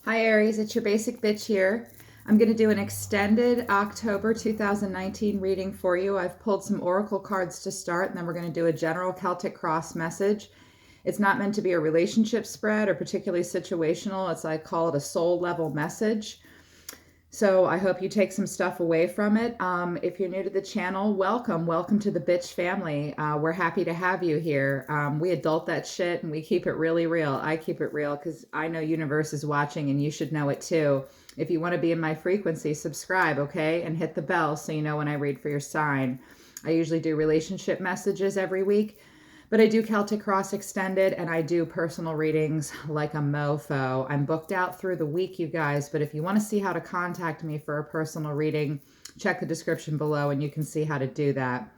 Hi Aries, it's your basic bitch here. I'm going to do an extended October 2019 reading for you. I've pulled some oracle cards to start, and then we're going to do a general Celtic cross message. It's not meant to be a relationship spread or particularly situational. I call it a soul level message. So I hope you take some stuff away from it. If you're new to the channel, welcome. Welcome to the bitch family. We're happy to have you here. We adult that shit and we keep it really real. I keep it real because I know universe is watching and you should know it too. If you want to be in my frequency, subscribe, okay? And hit the bell so you know when I read for your sign. I usually do relationship messages every week. But I do Celtic Cross Extended and I do personal readings like a mofo. I'm booked out through the week, you guys, but if you want to see how to contact me for a personal reading, check the description below and you can see how to do that.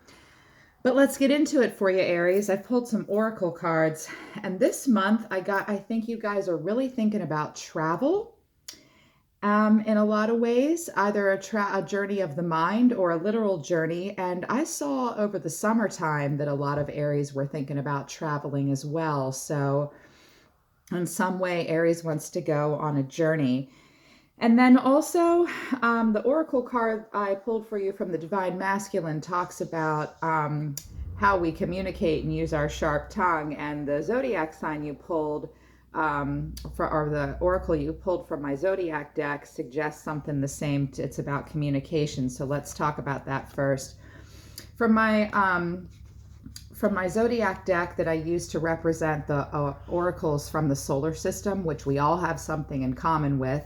But let's get into it for you, Aries. I've pulled some oracle cards, and this month I think you guys are really thinking about travel. In a lot of ways, either a journey of the mind or a literal journey. And I saw over the summertime that a lot of Aries were thinking about traveling as well. So in some way, Aries wants to go on a journey. And then also, the oracle card I pulled for you from the Divine Masculine talks about how we communicate and use our sharp tongue. And the zodiac sign you pulled or the oracle you pulled from my zodiac deck suggests something the same. It's about communication. So let's talk about that first. From my zodiac deck that I use to represent the oracles from the solar system, which we all have something in common with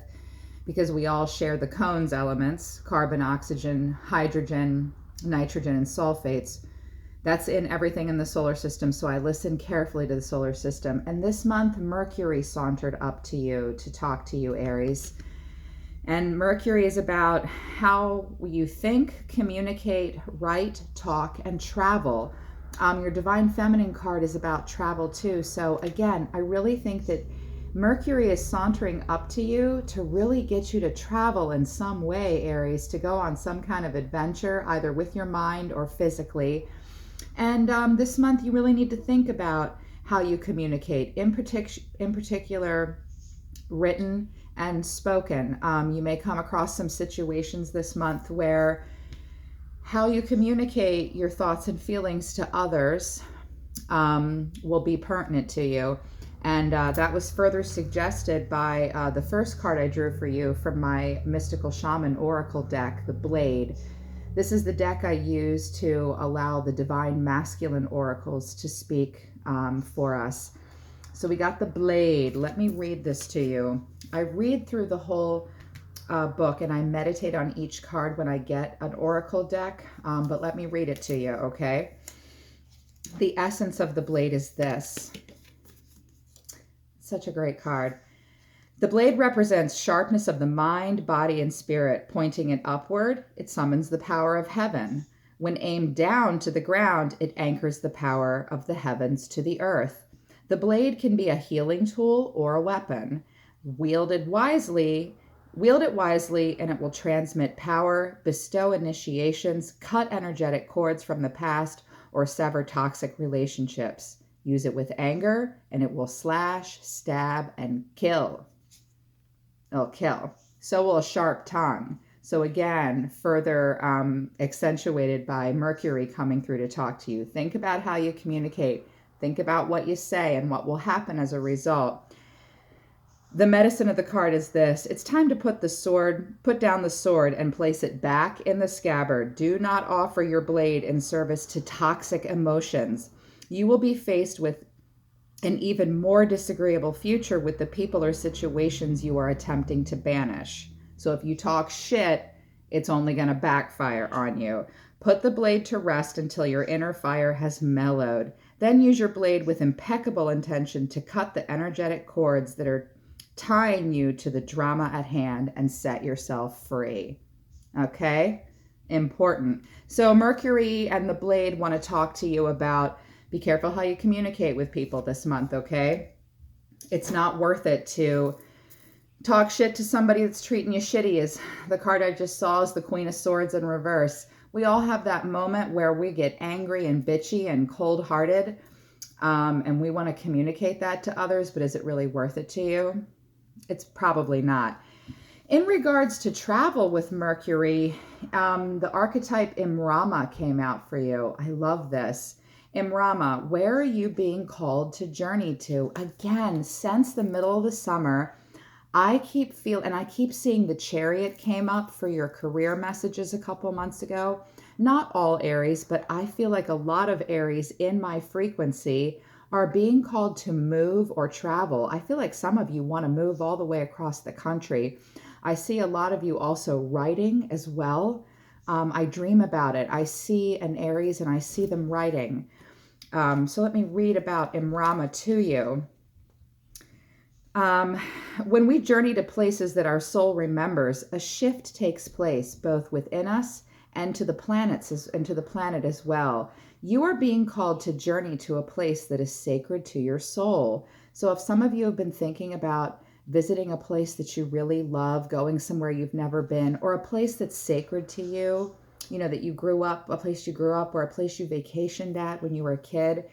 because we all share the cones elements: carbon, oxygen, hydrogen, nitrogen, and sulfates. That's in everything in the solar system, so I listen carefully to the solar system. And this month, Mercury sauntered up to you to talk to you, Aries. And Mercury is about how you think, communicate, write, talk, and travel. Your Divine Feminine card is about travel too. So again, I really think that Mercury is sauntering up to you to really get you to travel in some way, Aries, to go on some kind of adventure, either with your mind or physically. And this month, you really need to think about how you communicate, in particular, written and spoken. You may come across some situations this month where how you communicate your thoughts and feelings to others will be pertinent to you. And that was further suggested by the first card I drew for you from my Mystical Shaman Oracle deck, the Blade. This is the deck I use to allow the Divine Masculine oracles to speak for us. So we got the Blade. Let me read this to you. I read through the whole book and I meditate on each card when I get an oracle deck, but let me read it to you, okay? The essence of the Blade is this. Such a great card. The blade represents sharpness of the mind, body, and spirit. Pointing it upward, it summons the power of heaven. When aimed down to the ground, it anchors the power of the heavens to the earth. The blade can be a healing tool or a weapon. Wield it wisely, and it will transmit power, bestow initiations, cut energetic cords from the past, or sever toxic relationships. Use it with anger, and it will slash, stab, and kill. It'll kill. So will a sharp tongue. So again, further accentuated by Mercury coming through to talk to you. Think about how you communicate. Think about what you say and what will happen as a result. The medicine of the card is this. It's time to put down the sword and place it back in the scabbard. Do not offer your blade in service to toxic emotions. You will be faced with an even more disagreeable future with the people or situations you are attempting to banish. So if you talk shit, it's only going to backfire on you. Put the blade to rest until your inner fire has mellowed. Then use your blade with impeccable intention to cut the energetic cords that are tying you to the drama at hand and set yourself free. Okay? Important. So Mercury and the blade want to talk to you about be careful how you communicate with people this month, okay? It's not worth it to talk shit to somebody that's treating you shitty. As the card I just saw is the Queen of Swords in reverse. We all have that moment where we get angry and bitchy and cold-hearted, and we want to communicate that to others, but is it really worth it to you? It's probably not. In regards to travel with Mercury, the archetype Imrama came out for you. I love this. Imrama, where are you being called to journey to? Again, since the middle of the summer, I keep seeing the Chariot came up for your career messages a couple months ago. Not all Aries, but I feel like a lot of Aries in my frequency are being called to move or travel. I feel like some of you want to move all the way across the country. I see a lot of you also writing as well. I dream about it. I see an Aries and I see them writing. So let me read about Imrama to you. When we journey to places that our soul remembers, a shift takes place both within us and to the planet as well. You are being called to journey to a place that is sacred to your soul. So if some of you have been thinking about visiting a place that you really love, going somewhere you've never been, or a place that's sacred to you, that you grew up, a place you grew up, or a place you vacationed at when you were a kid,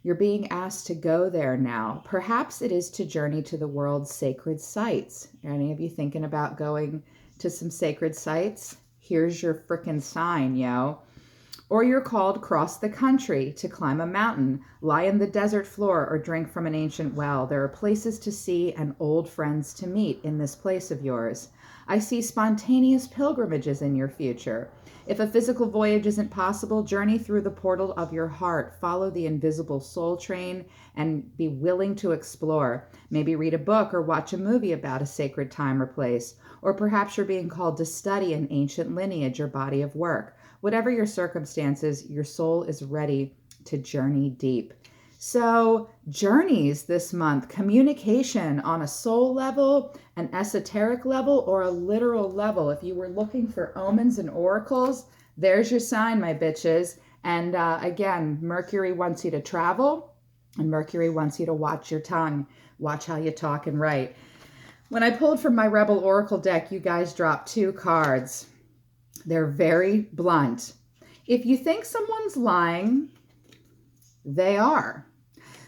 you're being asked to go there now. Perhaps it is to journey to the world's sacred sites. Are any of you thinking about going to some sacred sites? Here's your frickin' sign, yo. Or you're called cross the country to climb a mountain, lie in the desert floor, or drink from an ancient well. There are places to see and old friends to meet in this place of yours. I see spontaneous pilgrimages in your future. If a physical voyage isn't possible, journey through the portal of your heart, follow the invisible soul train, and be willing to explore. Maybe read a book or watch a movie about a sacred time or place. Or perhaps you're being called to study an ancient lineage or body of work. Whatever your circumstances, your soul is ready to journey deep. So journeys this month, communication on a soul level, an esoteric level, or a literal level. If you were looking for omens and oracles, there's your sign, my bitches. And again, Mercury wants you to travel, and Mercury wants you to watch your tongue, watch how you talk and write. When I pulled from my Rebel Oracle deck, you guys dropped 2 cards. They're very blunt. If you think someone's lying, they are.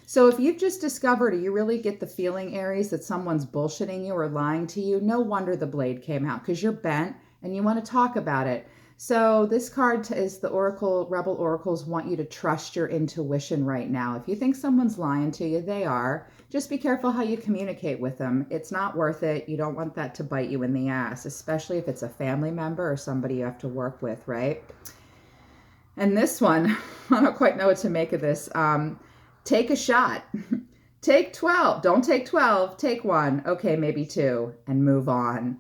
So if you've just discovered, or you really get the feeling, Aries, that someone's bullshitting you or lying to you, no wonder the blade came out, because you're bent and you want to talk about it. So this card is the Oracle, Rebel Oracles want you to trust your intuition right now. If you think someone's lying to you, they are. Just be careful how you communicate with them. It's not worth it. You don't want that to bite you in the ass, especially if it's a family member or somebody you have to work with, right? And this one, I don't quite know what to make of this. Take a shot. Take 12. Don't take 12. Take 1. Okay, maybe 2, and move on.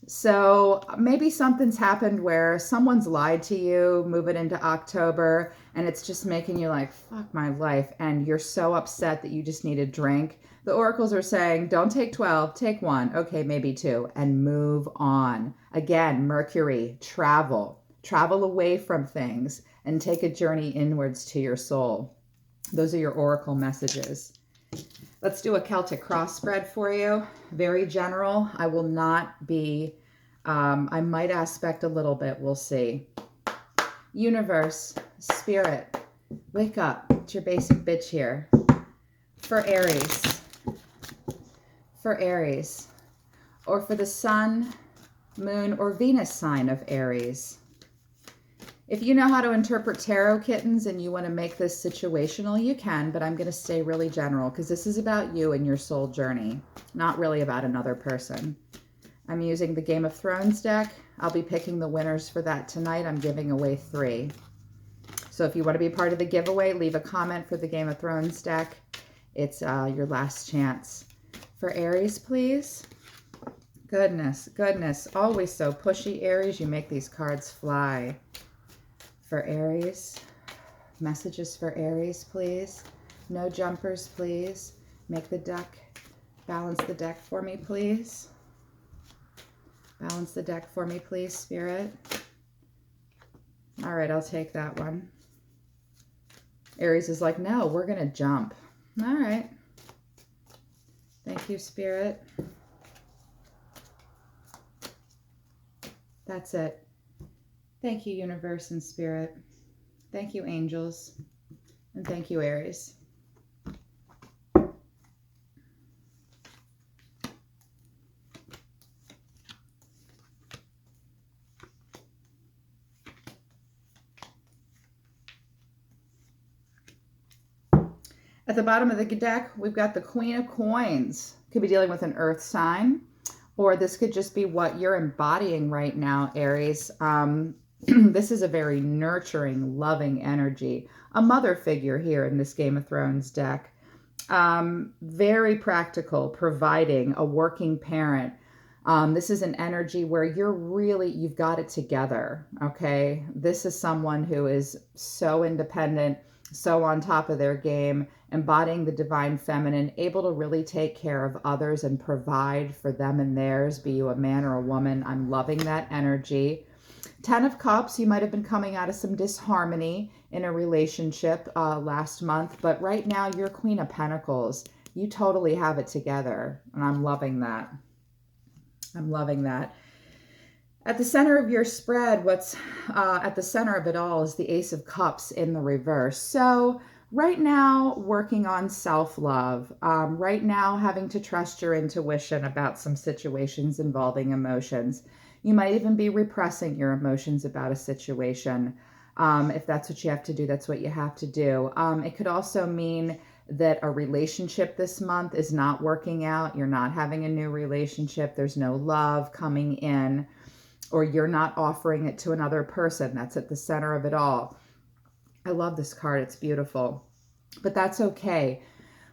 So maybe something's happened where someone's lied to you, move it into October, and it's just making you like, fuck my life, and you're so upset that you just need a drink. The oracles are saying, don't take 12, take 1. Okay, maybe 2, and move on. Again, Mercury, travel. Travel away from things and take a journey inwards to your soul. Those are your oracle messages. Let's do a Celtic cross spread for you. Very general. I will not be, I might aspect a little bit. We'll see. Universe, spirit, wake up. It's your basic bitch here. For Aries. For Aries. Or for the sun, moon, or Venus sign of Aries. If you know how to interpret tarot, kittens, and you want to make this situational, you can, but I'm going to stay really general because this is about you and your soul journey, not really about another person. I'm using the Game of Thrones deck. I'll be picking the winners for that tonight. I'm giving away 3. So if you want to be part of the giveaway, leave a comment for the Game of Thrones deck. It's your last chance. For Aries, please. Goodness, goodness. Always so pushy, Aries. You make these cards fly. For Aries, messages for Aries, please. No jumpers, please. Make the deck, balance the deck for me, please. Balance the deck for me, please, Spirit. All right, I'll take that one. Aries is like, no, we're going to jump. All right. Thank you, Spirit. That's it. Thank you, universe and spirit. Thank you, angels. And thank you, Aries. At the bottom of the deck, we've got the Queen of Coins. Could be dealing with an earth sign, or this could just be what you're embodying right now, Aries. This is a very nurturing, loving energy. A mother figure here in this Game of Thrones deck. Very practical, providing, a working parent. This is an energy where you've got it together, okay? This is someone who is so independent, so on top of their game, embodying the divine feminine, able to really take care of others and provide for them and theirs, be you a man or a woman. I'm loving that energy. 10 of Cups, you might have been coming out of some disharmony in a relationship last month, but right now you're Queen of Pentacles. You totally have it together, and I'm loving that. I'm loving that. At the center of your spread, what's at the center of it all is the Ace of Cups in the reverse. So right now, working on self-love. Right now, having to trust your intuition about some situations involving emotions. You might even be repressing your emotions about a situation. If that's what you have to do, that's what you have to do. It could also mean that a relationship this month is not working out. You're not having a new relationship. There's no love coming in, or you're not offering it to another person. That's at the center of it all. I love this card. It's beautiful. But that's okay.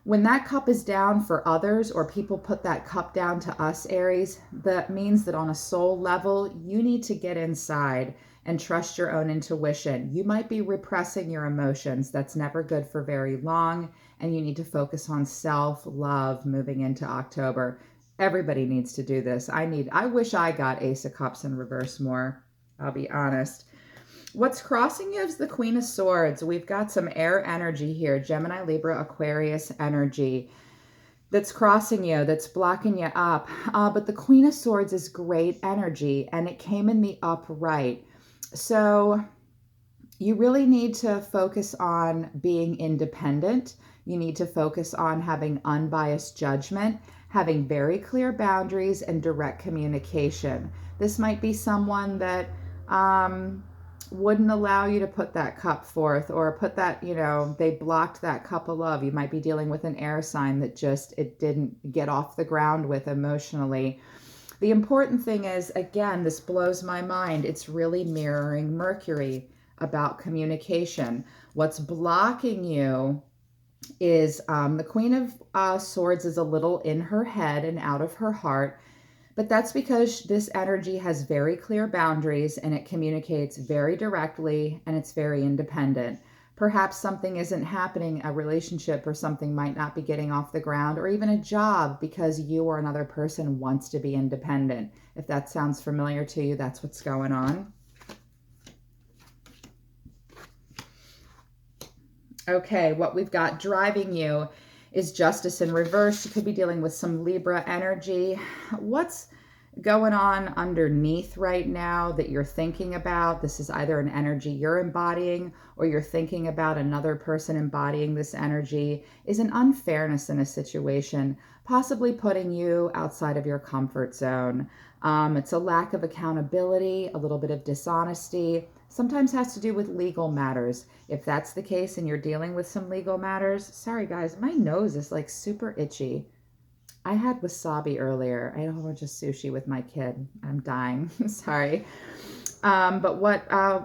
When that cup is down for others, or people put that cup down to us, Aries, that means that on a soul level, you need to get inside and trust your own intuition. You might be repressing your emotions. That's never good for very long. And you need to focus on self-love moving into October. Everybody needs to do this. I wish I got Ace of Cups in reverse more. I'll be honest. What's crossing you is the Queen of Swords. We've got some air energy here. Gemini, Libra, Aquarius energy that's crossing you, that's blocking you up. But the Queen of Swords is great energy, and it came in the upright. So you really need to focus on being independent. You need to focus on having unbiased judgment, having very clear boundaries and direct communication. This might be someone that wouldn't allow you to put that cup forth, or put that, they blocked that cup of love. You might be dealing with an air sign that it didn't get off the ground with emotionally. The important thing is, again, this blows my mind. It's really mirroring Mercury about communication. What's blocking you is the Queen of Swords is a little in her head and out of her heart, but that's because this energy has very clear boundaries, and it communicates very directly, and it's very independent. Perhaps something isn't happening, a relationship or something might not be getting off the ground, or even a job, because you or another person wants to be independent. If that sounds familiar to you, that's what's going on. Okay, what we've got driving you is Justice in reverse. You could be dealing with some Libra energy. What's going on underneath right now that you're thinking about? This is either an energy you're embodying, or you're thinking about another person embodying this energy, is an unfairness in a situation, possibly putting you outside of your comfort zone. It's a lack of accountability, a little bit of dishonesty, sometimes has to do with legal matters. If that's the case and you're dealing with some legal matters, sorry guys, my nose is like super itchy. I had wasabi earlier. I had a whole bunch of sushi with my kid. I'm dying. Sorry. But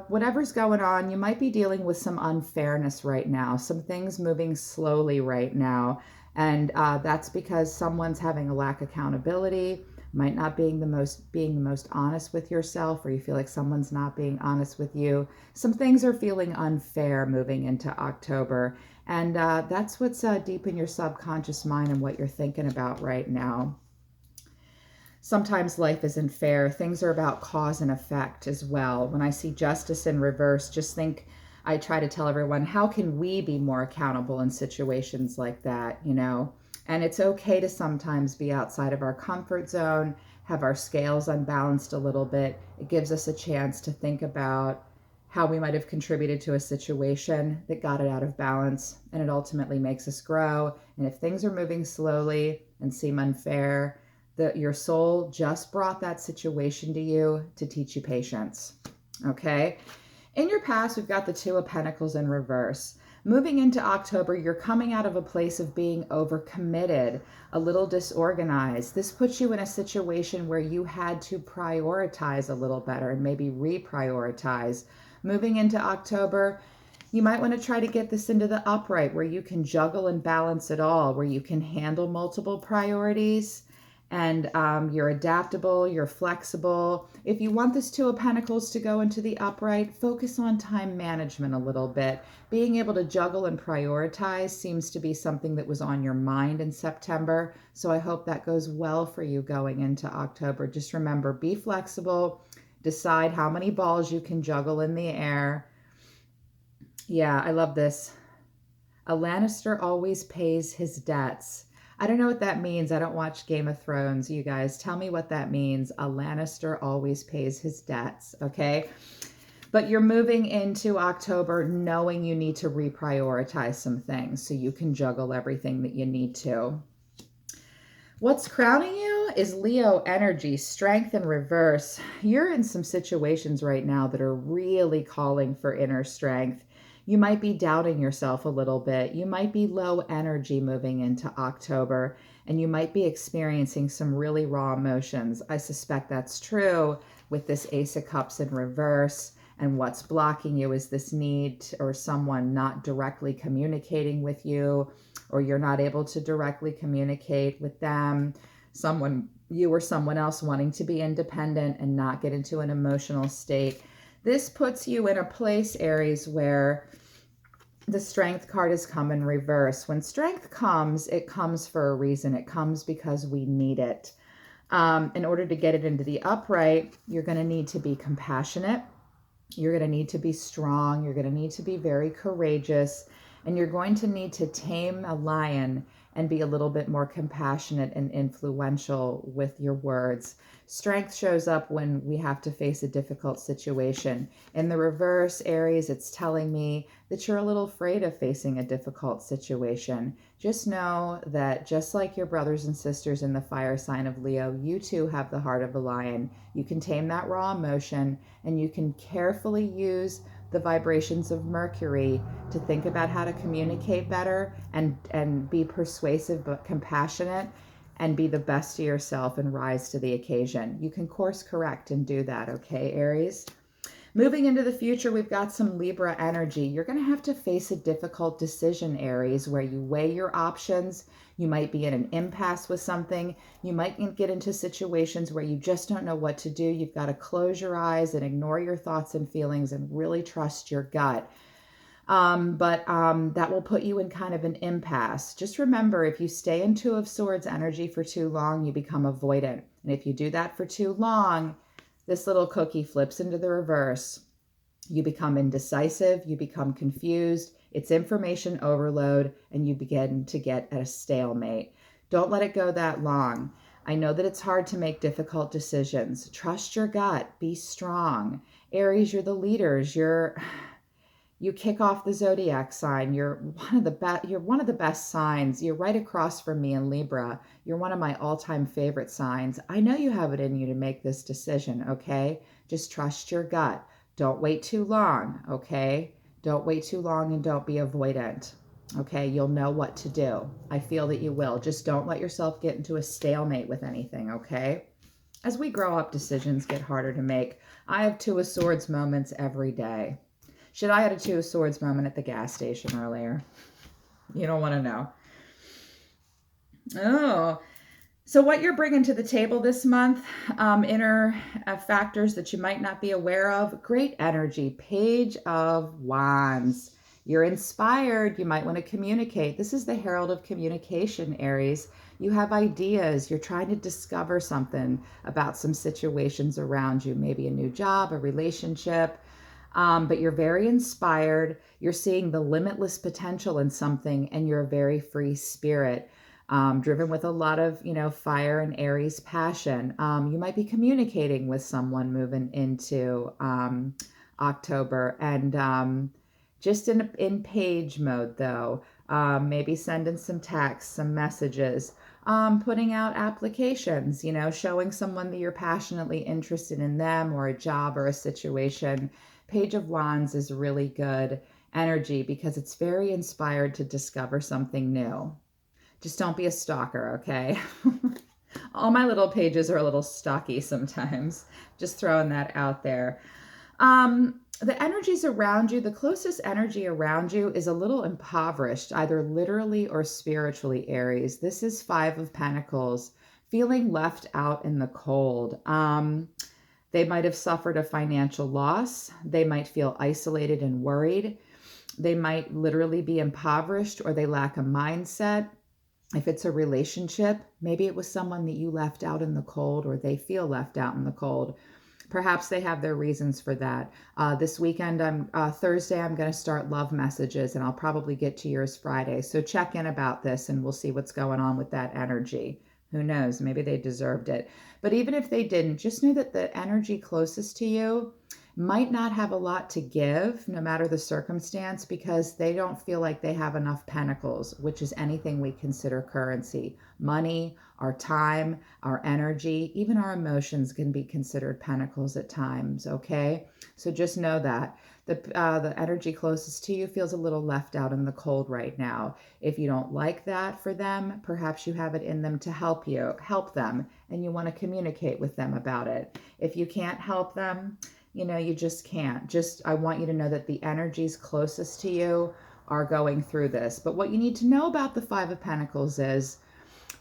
whatever's going on, you might be dealing with some unfairness right now, some things moving slowly right now. And that's because someone's having a lack of accountability, might not being the most honest with yourself, or you feel like someone's not being honest with you. Some things are feeling unfair moving into October. And that's what's deep in your subconscious mind and what you're thinking about right now. Sometimes life isn't fair. Things are about cause and effect as well. When I see Justice in reverse, just think, I try to tell everyone, how can we be more accountable in situations like that, And it's okay to sometimes be outside of our comfort zone, have our scales unbalanced a little bit. It gives us a chance to think about how we might have contributed to a situation that got it out of balance, and it ultimately makes us grow. And if things are moving slowly and seem unfair, your soul just brought that situation to you to teach you patience, okay? In your past, we've got the Two of Pentacles in reverse. Moving into October, you're coming out of a place of being overcommitted, a little disorganized. This puts you in a situation where you had to prioritize a little better and maybe reprioritize. Moving into October, you might want to try to get this into the upright where you can juggle and balance it all, where you can handle multiple priorities and you're adaptable, you're flexible. If you want this Two of Pentacles to go into the upright, focus on time management a little bit. Being able to juggle and prioritize seems to be something that was on your mind in September. So I hope that goes well for you going into October. Just remember, be flexible, decide how many balls you can juggle in the air. Yeah, I love this. A Lannister always pays his debts. I don't know what that means. I don't watch Game of Thrones, you guys. Tell me what that means. A Lannister always pays his debts, okay? But you're moving into October knowing you need to reprioritize some things so you can juggle everything that you need to. What's crowning you is Leo energy, strength in reverse. You're in some situations right now that are really calling for inner strength. You might be doubting yourself a little bit. You might be low energy moving into October, and you might be experiencing some really raw emotions. I suspect that's true with this Ace of Cups in reverse. And what's blocking you is this need or someone not directly communicating with you, or you're not able to directly communicate with them. You or someone else wanting to be independent and not get into an emotional state. This puts you in a place, Aries, where the Strength card has come in reverse. When Strength comes, it comes for a reason. It comes because we need it. In order to get it into the upright, you're going to need to be compassionate. You're going to need to be strong. You're going to need to be very courageous. And you're going to need to tame a lion and be a little bit more compassionate and influential with your words. Strength shows up when we have to face a difficult situation. In the reverse, Aries, it's telling me that you're a little afraid of facing a difficult situation. Just know that just like your brothers and sisters in the fire sign of Leo, you too have the heart of a lion. You can tame that raw emotion, and you can carefully use the vibrations of Mercury to think about how to communicate better and be persuasive but compassionate and be the best to yourself and rise to the occasion. You can course correct and do that, okay, Aries? Moving into the future, we've got some Libra energy. You're going to have to face a difficult decision, Aries, where you weigh your options. You might be in an impasse with something. You might get into situations where you just don't know what to do. You've got to close your eyes and ignore your thoughts and feelings and really trust your gut. But that will put you in kind of an impasse. Just remember, if you stay in Two of Swords energy for too long, you become avoidant. And if you do that for too long, this little cookie flips into the reverse. You become indecisive, you become confused, it's information overload, and you begin to get at a stalemate. Don't let it go that long. I know that it's hard to make difficult decisions. Trust your gut, be strong. Aries, you're the leaders. You kick off the zodiac sign. You're one of the best signs. You're right across from me in Libra. You're one of my all-time favorite signs. I know you have it in you to make this decision, okay? Just trust your gut. Don't wait too long, okay? Don't wait too long, and don't be avoidant, okay? You'll know what to do. I feel that you will. Just don't let yourself get into a stalemate with anything, okay? As we grow up, decisions get harder to make. I have Two of Swords moments every day. Shit, I had a Two of Swords moment at the gas station earlier. You don't want to know. Oh, so what you're bringing to the table this month, inner factors that you might not be aware of, great energy, Page of Wands. You're inspired. You might want to communicate. This is the herald of communication, Aries. You have ideas. You're trying to discover something about some situations around you, maybe a new job, a relationship. But you're very inspired. You're seeing the limitless potential in something, and you're a very free spirit, driven with a lot of, fire and Aries passion. You might be communicating with someone moving into October, and just in page mode, though. Maybe sending some texts, some messages, putting out applications, showing someone that you're passionately interested in them or a job or a situation. Page of Wands is really good. energy because it's very inspired to discover something new. Just don't be a stalker, okay? All my little pages are a little stalky sometimes. Just throwing that out there. The energies around you, the closest energy around you is a little impoverished, either literally or spiritually, Aries. This is Five of Pentacles, feeling left out in the cold. They might have suffered a financial loss. They might feel isolated and worried. They might literally be impoverished, or they lack a mindset. If it's a relationship, maybe it was someone that you left out in the cold, or they feel left out in the cold. Perhaps they have their reasons for that. This weekend, Thursday, I'm going to start love messages, and I'll probably get to yours Friday. So check in about this, and we'll see what's going on with that energy. Who knows? Maybe they deserved it. But even if they didn't, just know that the energy closest to you might not have a lot to give, no matter the circumstance, because they don't feel like they have enough pentacles, which is anything we consider currency. Money, our time, our energy, even our emotions can be considered pentacles at times, okay? So just know that. The energy closest to you feels a little left out in the cold right now. If you don't like that for them, perhaps you have it in them to help them, and you want to communicate with them about it. If you can't help them, you just can't. I want you to know that the energies closest to you are going through this. But what you need to know about the Five of Pentacles is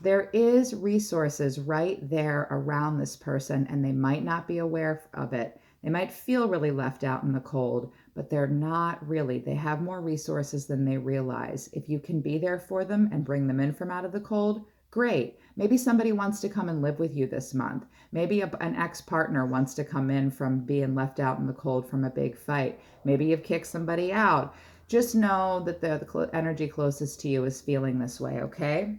there is resources right there around this person, and they might not be aware of it. They might feel really left out in the cold, but they're not really. They have more resources than they realize. If you can be there for them and bring them in from out of the cold, great. Maybe somebody wants to come and live with you this month. Maybe an ex-partner wants to come in from being left out in the cold from a big fight. Maybe you've kicked somebody out. Just know that the energy closest to you is feeling this way, okay?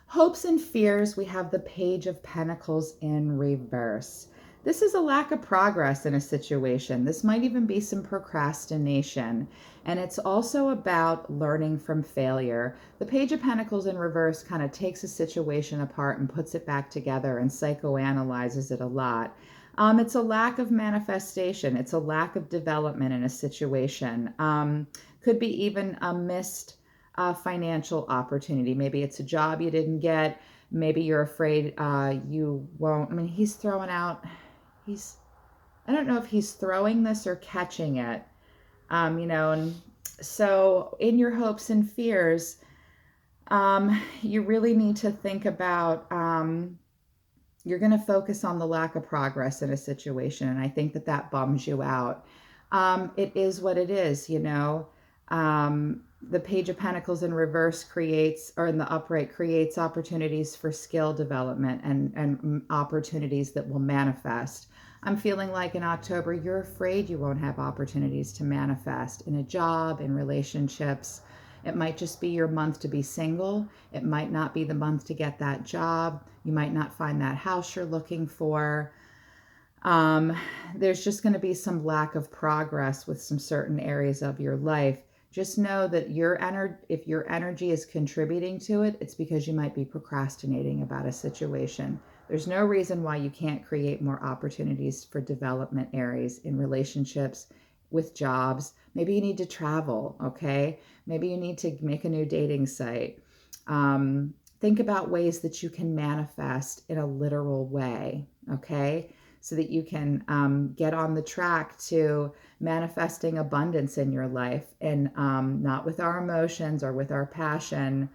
Hopes and fears, we have the Page of Pentacles in reverse. This is a lack of progress in a situation. This might even be some procrastination. And it's also about learning from failure. The Page of Pentacles in reverse kind of takes a situation apart and puts it back together and psychoanalyzes it a lot. It's a lack of manifestation. It's a lack of development in a situation. Could be even a missed financial opportunity. Maybe it's a job you didn't get. Maybe you're afraid you won't. I mean, he's throwing out, I don't know if he's throwing this or catching it, and so in your hopes and fears, you really need to think about, you're going to focus on the lack of progress in a situation. And I think that bums you out. It is what it is, the Page of Pentacles in reverse in the upright creates opportunities for skill development and opportunities that will manifest. I'm feeling like in October, you're afraid you won't have opportunities to manifest in a job, in relationships. It might just be your month to be single. It might not be the month to get that job. You might not find that house you're looking for. There's just going to be some lack of progress with some certain areas of your life. Just know that if your energy is contributing to it, it's because you might be procrastinating about a situation. There's no reason why you can't create more opportunities for development areas in relationships, with jobs. Maybe you need to travel, okay? Maybe you need to make a new dating site. Think about ways that you can manifest in a literal way, okay? So that you can get on the track to manifesting abundance in your life, and not with our emotions or with our passion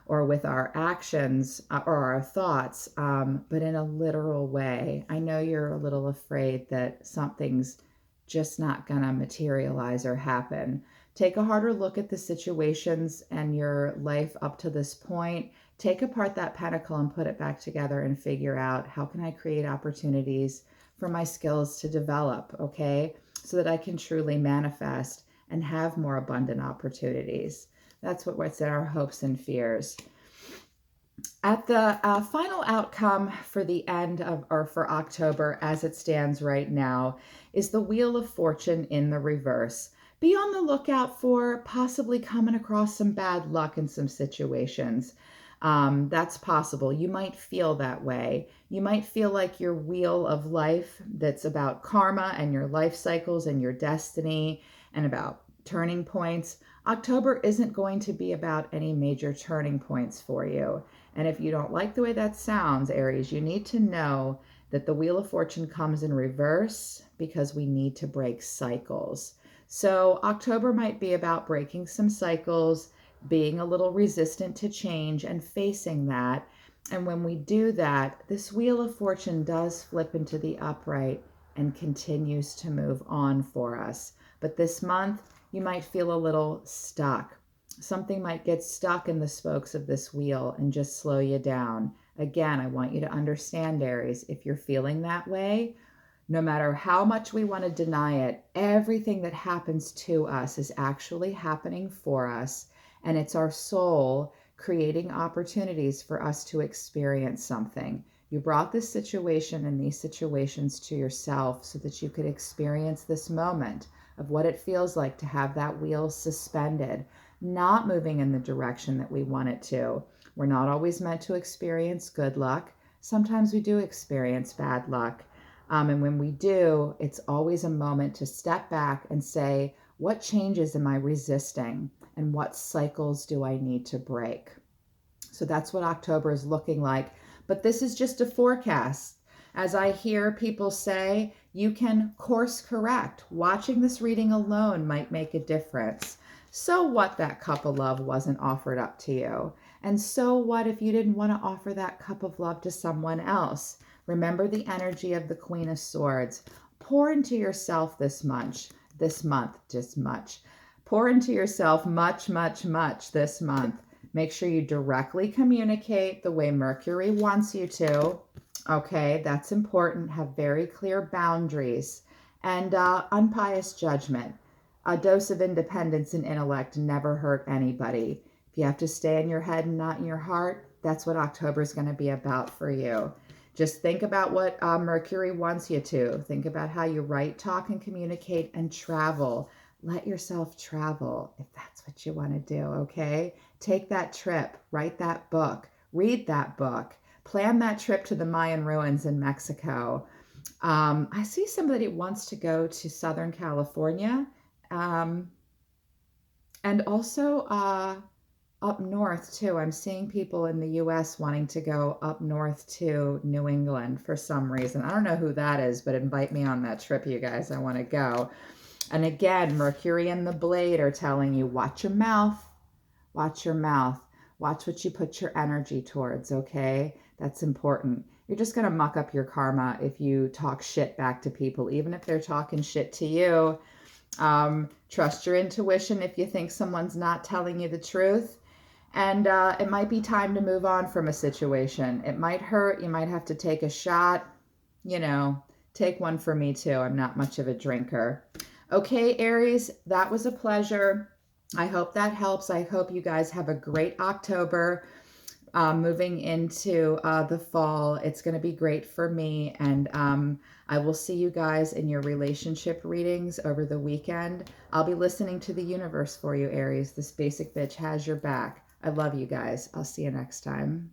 or with our actions or our thoughts, but in a literal way. I know you're a little afraid that something's just not going to materialize or happen. Take a harder look at the situations and your life up to this point. Take apart that pentacle and put it back together and figure out, how can I create opportunities for my skills to develop, okay? So that I can truly manifest and have more abundant opportunities. That's what's in our hopes and fears. At the final outcome for the end of, or for October as it stands right now, is the Wheel of Fortune in the reverse. Be on the lookout for possibly coming across some bad luck in some situations. That's possible. You might feel that way. You might feel like your wheel of life that's about karma and your life cycles and your destiny and about Turning points. October isn't going to be about any major turning points for you. And if you don't like the way that sounds, Aries, you need to know that the Wheel of Fortune comes in reverse because we need to break cycles. So October might be about breaking some cycles, being a little resistant to change and facing that. And when we do that, this Wheel of Fortune does flip into the upright and continues to move on for us. But this month, you might feel a little stuck. Something might get stuck in the spokes of this wheel and just slow you down. Again, I want you to understand, Aries, if you're feeling that way, no matter how much we want to deny it, everything that happens to us is actually happening for us. And it's our soul creating opportunities for us to experience something. You brought this situation and these situations to yourself so that you could experience this moment of what it feels like to have that wheel suspended, not moving in the direction that we want it to. We're not always meant to experience good luck. Sometimes we do experience bad luck. And when we do, it's always a moment to step back and say, what changes am I resisting? And what cycles do I need to break? So that's what October is looking like. But this is just a forecast. As I hear people say, you can course correct. Watching this reading alone might make a difference. So what that cup of love wasn't offered up to you? And so what if you didn't want to offer that cup of love to someone else? Remember the energy of the Queen of Swords. Pour into yourself this month, just much. Pour into yourself much, much, much this month. Make sure you directly communicate the way Mercury wants you to. Okay, that's important. Have very clear boundaries and unbiased judgment. A dose of independence and intellect never hurt anybody. If you have to stay in your head and not in your heart, that's what October is going to be about for you. Just think about what Mercury wants you to. Think about how you write, talk, and communicate and travel. Let yourself travel if that's what you want to do, okay? Take that trip, write that book, read that book, plan that trip to the Mayan ruins in Mexico. I see somebody wants to go to Southern California and also up north too. I'm seeing people in the US wanting to go up north to New England for some reason. I don't know who that is, but invite me on that trip, you guys. I want to go. And again, Mercury and the Blade are telling you, watch your mouth, watch your mouth, watch what you put your energy towards, okay? That's important. You're just going to muck up your karma if you talk shit back to people, even if they're talking shit to you. Trust your intuition if you think someone's not telling you the truth. And it might be time to move on from a situation. It might hurt. You might have to take a shot. You know, take one for me too. I'm not much of a drinker. Okay, Aries, that was a pleasure. I hope that helps. I hope you guys have a great October. Moving into the fall, it's going to be great for me. And I will see you guys in your relationship readings over the weekend. I'll be listening to the universe for you, Aries. This basic bitch has your back. I love you guys. I'll see you next time.